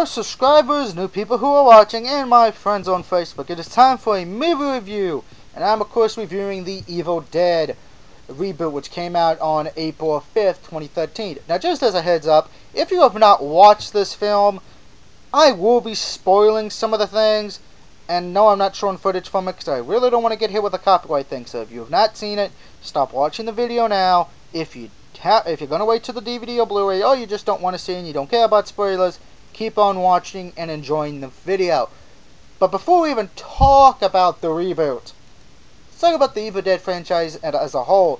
Subscribers, new people who are watching, and my friends on Facebook. It is time for a movie review, and I'm of course reviewing The Evil Dead reboot, which came out on April 5th, 2013. Now, just as a heads up, if you have not watched this film, I will be spoiling some of the things, and no, I'm not showing footage from it because I really don't want to get hit with a copyright thing. So if you have not seen it, stop watching the video now. If you're going to wait till the DVD or Blu-ray, or you just don't want to see and you don't care about spoilers, keep on watching and enjoying the video. But before we even talk about the reboot, let's talk about the Evil Dead franchise as a whole.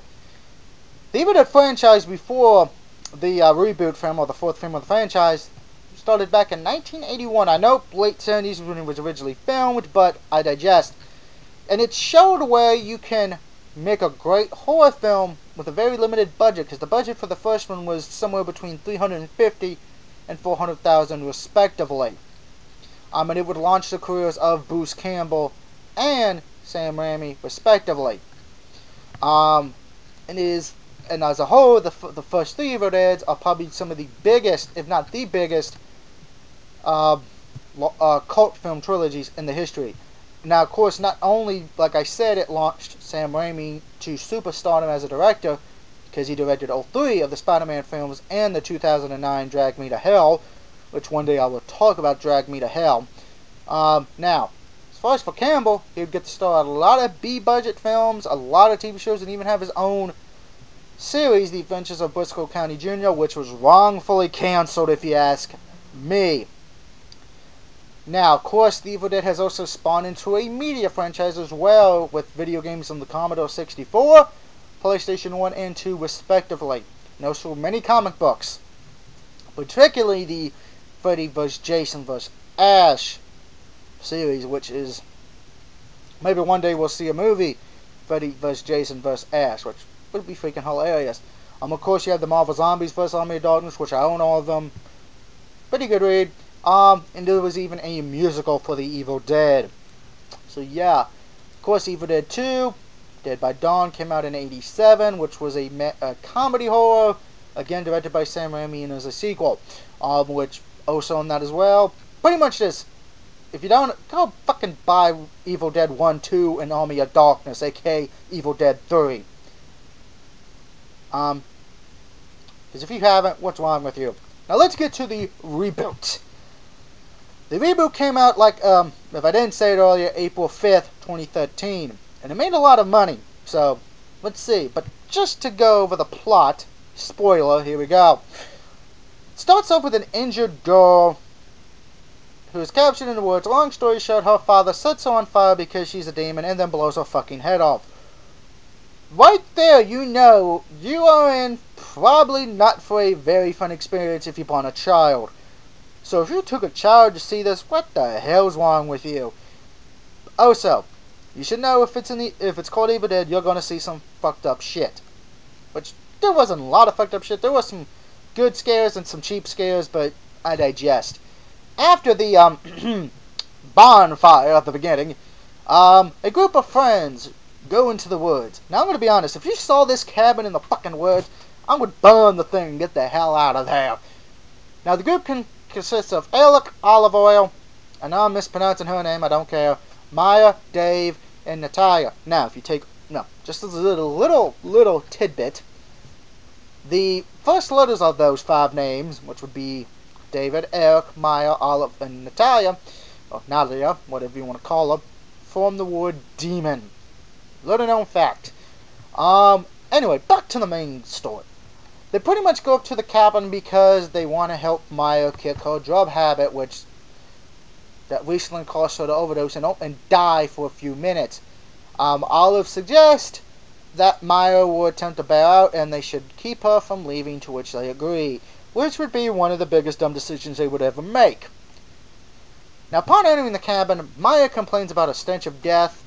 The Evil Dead franchise, before the reboot film, or the fourth film of the franchise, started back in 1981. I know late 70s when it was originally filmed, but I digest. And it showed where you can make a great horror film with a very limited budget, because the budget for the first one was somewhere between $350,000 and $400,000 respectively. And it would launch the careers of Bruce Campbell and Sam Raimi respectively. And as a whole, the first three Evil Deads are probably some of the biggest, if not the biggest, cult film trilogies in the history. Now, of course, not only, like I said, it launched Sam Raimi to superstardom as a director, because he directed all three of the Spider-Man films and the 2009 Drag Me to Hell, which one day I will talk about Drag Me to Hell. Now, as far as for Campbell, he would get to star a lot of B-budget films, a lot of TV shows, and even have his own series, The Adventures of Briscoe County Jr., which was wrongfully canceled, if you ask me. Now, of course, The Evil Dead has also spawned into a media franchise as well, with video games on the Commodore 64, PlayStation 1 and 2 respectively, and also many comic books, particularly the Freddy vs. Jason vs. Ash series, which is, maybe one day we'll see a movie, Freddy vs. Jason vs. Ash, which would be freaking hilarious. Of course, you have the Marvel Zombies vs. Army of Darkness, which I own all of them. Pretty good read. And there was even a musical for The Evil Dead. So yeah, of course, Evil Dead 2, Dead by Dawn, came out in '87, which was a comedy horror, again directed by Sam Raimi, and as a sequel, which also on that as well. Pretty much this. If you don't, go fucking buy Evil Dead 1, 2, and Army of Darkness, aka Evil Dead 3. Because if you haven't, what's wrong with you? Now let's get to the reboot. The reboot came out, like, if I didn't say it earlier, April 5th, 2013. And it made a lot of money. So, let's see. But just to go over the plot, spoiler, here we go. It starts off with an injured girl who is captured in the woods. Long story short, her father sets her on fire because she's a demon and then blows her fucking head off. Right there, you know, you are in probably not for a very fun experience if you're born a child. So if you took a child to see this, what the hell's wrong with you? Also, you should know if it's called Evil Dead, you're gonna see some fucked up shit. Which there wasn't a lot of fucked up shit. There was some good scares and some cheap scares, but I digest. After the bonfire at the beginning, a group of friends go into the woods. Now I'm gonna be honest, if you saw this cabin in the fucking woods, I would burn the thing and get the hell out of there. Now the group consists of Alec, Olive Oil, I know I'm mispronouncing her name, I don't care, Maya, Dave, and Natalia. Now, if you take, just as a little tidbit, the first letters of those five names, which would be David, Eric, Maya, Olive, and Natalia, or Nadia, whatever you want to call her, form the word demon. Little known fact. Anyway, back to the main story. They pretty much go up to the cabin because they want to help Maya kick her drug habit, that recently caused her to overdose and die for a few minutes. Olive suggests that Maya will attempt to bail out and they should keep her from leaving, to which they agree, which would be one of the biggest dumb decisions they would ever make. Now, upon entering the cabin, Maya complains about a stench of death,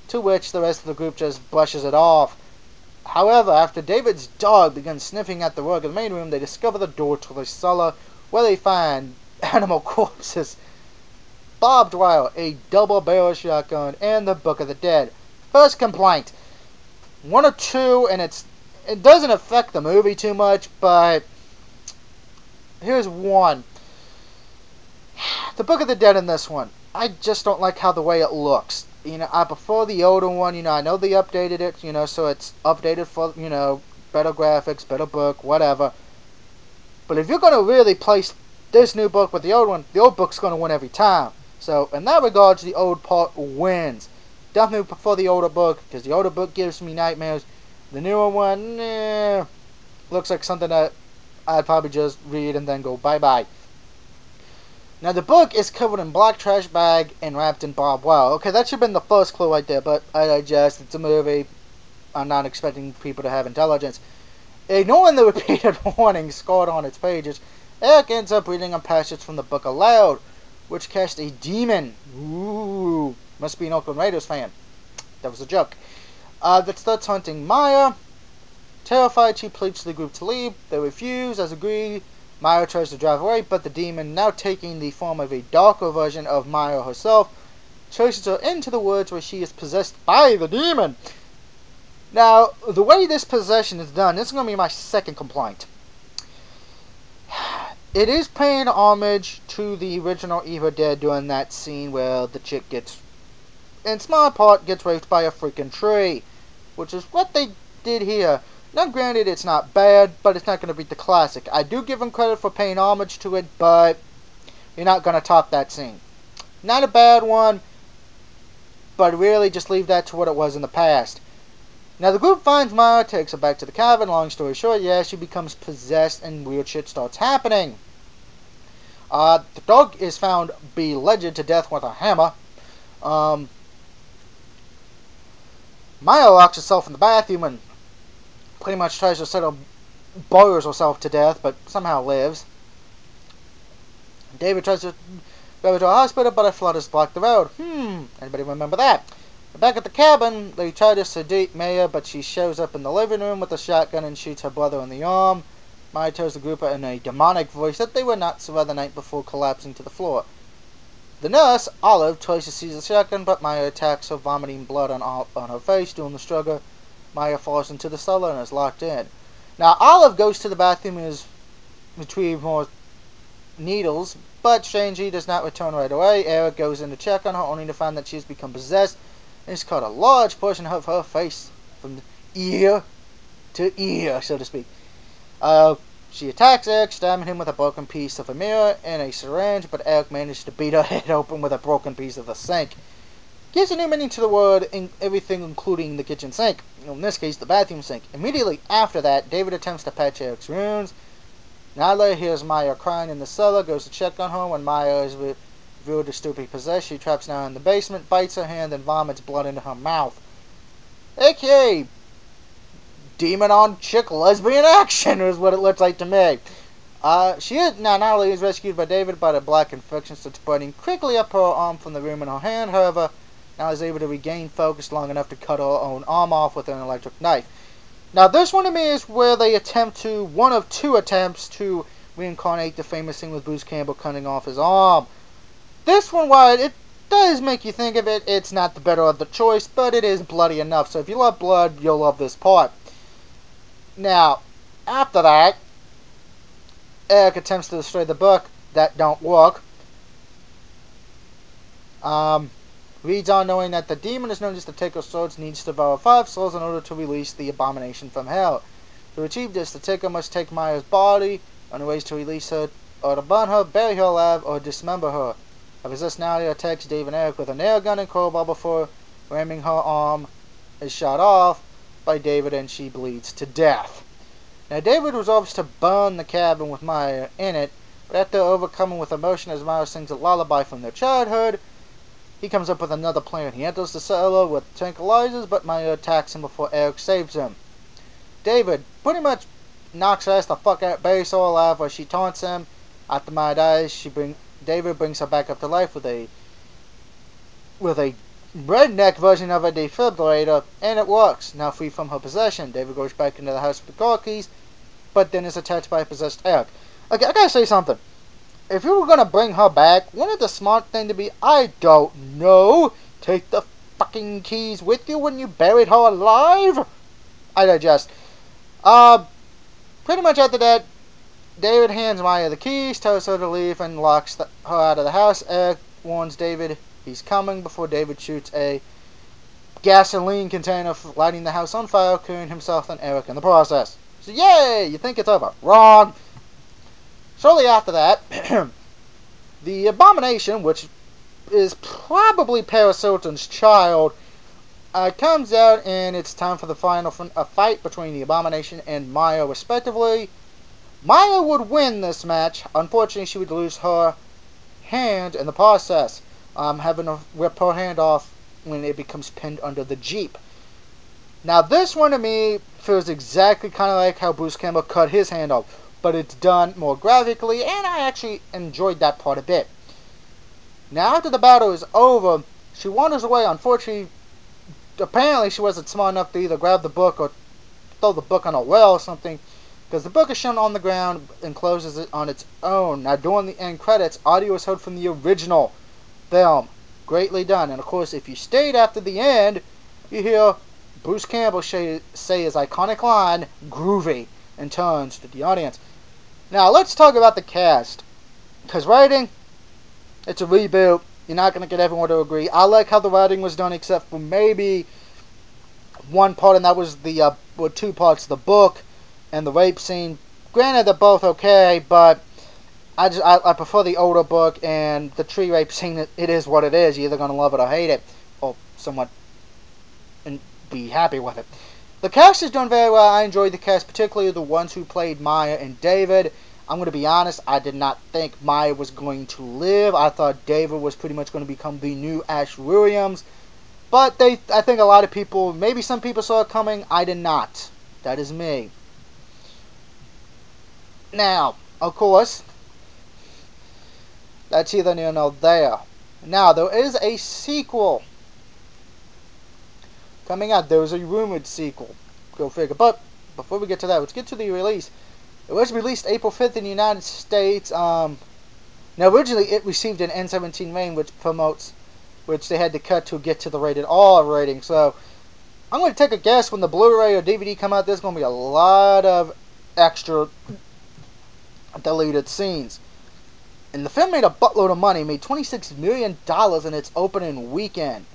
to which the rest of the group just brushes it off. However, after David's dog begins sniffing at the rug in the main room, they discover the door to the cellar, where they find animal corpses, barbed wire, a double-barrel shotgun, and the Book of the Dead. First complaint. One or two, and it doesn't affect the movie too much, but here's one. the Book of the Dead in this one, I just don't like how the way it looks. You know, I prefer the older one. You know, I know they updated it. You know, so it's updated for, you know, better graphics, better book, whatever. But if you're gonna really place this new book with the old one, the old book's gonna win every time. So in that regards, the old part wins. Definitely prefer the older book because the older book gives me nightmares. The newer one, looks like something that I'd probably just read and then go bye-bye. Now the book is covered in black trash bag and wrapped in barbed wire. Okay, that should have been the first clue right there, but I digest. It's a movie. I'm not expecting people to have intelligence. Ignoring the repeated warnings scored on its pages, Eric ends up reading a passage from the book aloud, which cast a demon. Ooh, must be an Oakland Raiders fan. That was a joke. That starts hunting Maya. Terrified, she pleads to the group to leave. They refuse, as agreed. Maya tries to drive away, but the demon, now taking the form of a darker version of Maya herself, chases her into the woods where she is possessed by the demon. Now, the way this possession is done, this is going to be my second complaint. It is paying homage to the original Evil Dead during that scene where the chick gets, in small part, gets raped by a freaking tree, which is what they did here. Now, granted, it's not bad, but it's not going to beat the classic. I do give them credit for paying homage to it, but you're not going to top that scene. Not a bad one, but really just leave that to what it was in the past. Now, the group finds Maya, takes her back to the cabin. Long story short, yeah, she becomes possessed and weird shit starts happening. The dog is found beledged to death with a hammer. Maya locks herself in the bathroom and pretty much tries to set her, boils herself to death, but somehow lives. David tries to go to a hospital, but a flood has blocked the road. Anybody remember that? Back at the cabin, they try to sedate Maya, but she shows up in the living room with a shotgun and shoots her brother in the arm. Maya tells the group in a demonic voice that they were not survived the night before collapsing to the floor. The nurse, Olive, tries to seize the shotgun, but Maya attacks her, vomiting blood on her face. During the struggle, Maya falls into the cellar and is locked in. Now, Olive goes to the bathroom and is retrieve more needles, but strangely does not return right away. Eric goes in to check on her, only to find that she has become possessed and has cut a large portion of her face from ear to ear, so to speak. She attacks Eric, stabbing him with a broken piece of a mirror and a syringe, but Eric managed to beat her head open with a broken piece of the sink. Gives a new meaning to the word in everything, including the kitchen sink. In this case, the bathroom sink. Immediately after that, David attempts to patch Eric's wounds. Nyla hears Maya crying in the cellar, goes to check on her. When Maya is revealed to still be possessed, she traps down in the basement, bites her hand, and vomits blood into her mouth. AKA demon on chick lesbian action is what it looks like to me. She is now not only is rescued by David, but a black infection starts spreading quickly up her arm from the wound in her hand. However, now is able to regain focus long enough to cut her own arm off with an electric knife. Now, this one to me is where they attempt to, one of two attempts to reincarnate the famous thing with Bruce Campbell cutting off his arm. This one, while it does make you think of it, it's not the better of the choice, but it is bloody enough. So if you love blood, you'll love this part. Now, after that, Eric attempts to destroy the book. That don't work. Reads on knowing that the demon is known as the Taker Swords needs to devour 5 souls in order to release the abomination from hell. To achieve this, the Taker must take Maya's body. Only ways to release her are to burn her, bury her alive, or dismember her. A personality attacks Dave and Eric with a nail gun and crowbar before ramming her arm is shot off by David and she bleeds to death. Now, David resolves to burn the cabin with Maya in it, but after overcoming with emotion as Maya sings a lullaby from their childhood, he comes up with another plan. He enters the cellar with tranquilizers, but Maya attacks him before Eric saves him. David pretty much knocks her ass the fuck out, buries her alive while she taunts him. After Maya dies, David brings her back up to life with a redneck version of a defibrillator, and it works. Now free from her possession, David goes back into the house with the car keys, but then is attacked by a possessed Eric. Okay, I gotta say something. If you were gonna bring her back, wouldn't the smart thing to be, I don't know, take the fucking keys with you when you buried her alive? I digest. Pretty much after that, David hands Maya the keys, tells her to leave, and locks her out of the house. Eric warns David he's coming before David shoots a gasoline container, lighting the house on fire, killing himself and Eric in the process. So yay! You think it's over. Wrong! Shortly after that, the Abomination, which is probably Paris Hilton's child, comes out, and it's time for the final fight between the Abomination and Maya, respectively. Maya would win this match. Unfortunately, she would lose her hand in the process, having to rip her hand off when it becomes pinned under the Jeep. Now, this one to me feels exactly kind of like how Bruce Campbell cut his hand off, but it's done more graphically, and I actually enjoyed that part a bit. Now, after the battle is over, she wanders away. Unfortunately, apparently she wasn't smart enough to either grab the book or throw the book on a well or something, because the book is shown on the ground and closes it on its own. Now, during the end credits, audio is heard from the original film. Greatly done. And of course, if you stayed after the end, you hear Bruce Campbell say his iconic line, "Groovy," and turns to the audience. Now, let's talk about the cast. Because writing, it's a reboot. You're not going to get everyone to agree. I like how the writing was done, except for maybe one part, and that was the two parts, the book and the rape scene. Granted, they're both okay, but I prefer the older book, and the tree rape scene, it is what it is. You're either going to love it or hate it, or somewhat and be happy with it. The cast is done very well. I enjoyed the cast, particularly the ones who played Maya and David. I'm going to be honest, I did not think Maya was going to live. I thought David was pretty much going to become the new Ash Williams. But I think a lot of people, maybe some people saw it coming. I did not. That is me. Now, of course, that's either near nor there. Now, there is a sequel coming out. There was a rumored sequel. Go figure. But before we get to that, let's get to the release. It was released April 5th in the United States. Now, originally it received an N17 rating, which they had to cut to get to the rated R rating. So, I'm going to take a guess when the Blu-ray or DVD come out, there's going to be a lot of extra deleted scenes. And the film made a buttload of money, made $26 million in its opening weekend.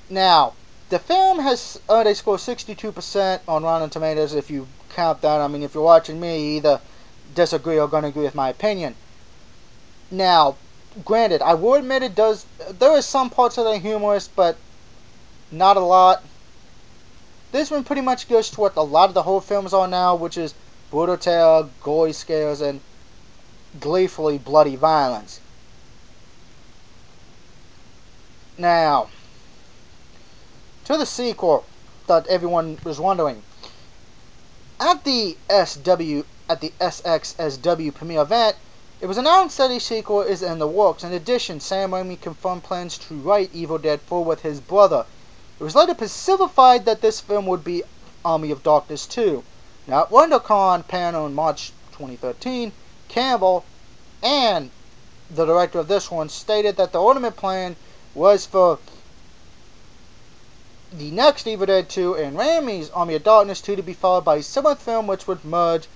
Now, the film has earned a score of 62% on Rotten Tomatoes. If you count that, I mean, if you're watching me, you either disagree or going to agree with my opinion. Now, granted, I will admit there is some parts that are humorous, but not a lot. This one pretty much goes to what a lot of the horror films are now, which is brutal terror, gory scares, and gleefully bloody violence. Now, to the sequel that everyone was wondering. At the SXSW premiere event, it was announced that a sequel is in the works. In addition, Sam Raimi confirmed plans to write Evil Dead 4 with his brother. It was later specified that this film would be Army of Darkness 2. Now, at WonderCon panel in March 2013, Campbell and the director of this one stated that the ultimate plan was for the next Evil Dead 2 and Raimi's Army of Darkness 2 to be followed by a similar film which would merge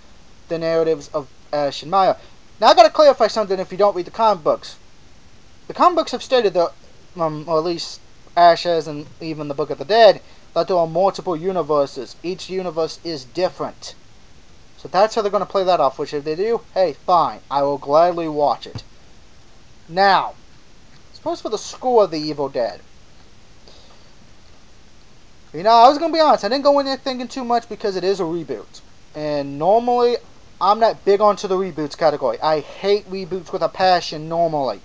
the narratives of Ash and Maya. Now, I gotta clarify something if you don't read the comic books. The comic books have stated that, or at least Ash has, and even the Book of the Dead, that there are multiple universes. Each universe is different. So that's how they're going to play that off, which if they do, hey, fine. I will gladly watch it. Now, suppose for the score of the Evil Dead. You know, I was going to be honest, I didn't go in there thinking too much because it is a reboot. And normally, I'm not big onto the reboots category. I hate reboots with a passion normally.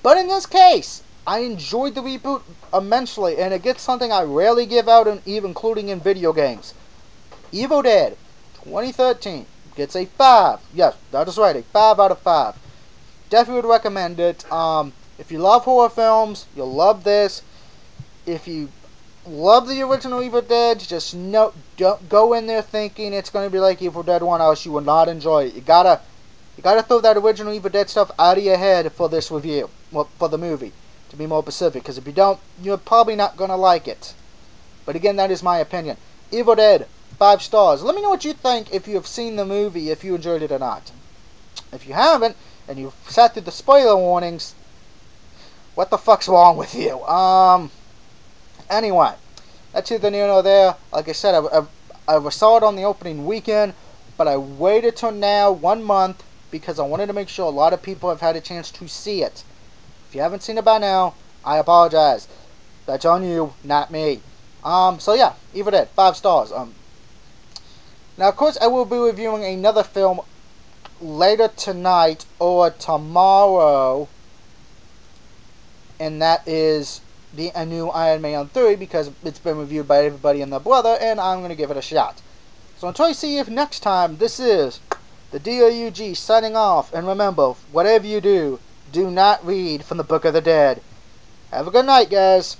But in this case, I enjoyed the reboot immensely, and it gets something I rarely give out, even including in video games. Evil Dead 2013 gets a 5. Yes, that is right, a 5 out of 5. Definitely would recommend it. If you love horror films, you'll love this. If you love the original Evil Dead, just don't go in there thinking it's going to be like Evil Dead 1, else you will not enjoy it. You gotta throw that original Evil Dead stuff out of your head for this review, well, for the movie, to be more specific, because if you don't, you're probably not going to like it. But again, that is my opinion. Evil Dead 5 stars. Let me know what you think if you have seen the movie, if you enjoyed it or not. If you haven't, and you've sat through the spoiler warnings, what the fuck's wrong with you? Anyway, that's either near nor there. Like I said, I saw it on the opening weekend, but I waited till now, 1 month, because I wanted to make sure a lot of people have had a chance to see it. If you haven't seen it by now, I apologize. That's on you, not me. So yeah, Evil Dead, 5 stars. Now, of course, I will be reviewing another film later tonight or tomorrow, and that is a new Iron Man 3, because it's been reviewed by everybody and their brother, and I'm going to give it a shot. So until I see you next time, this is the DOUG signing off, and remember, whatever you do, do not read from the Book of the Dead. Have a good night, guys.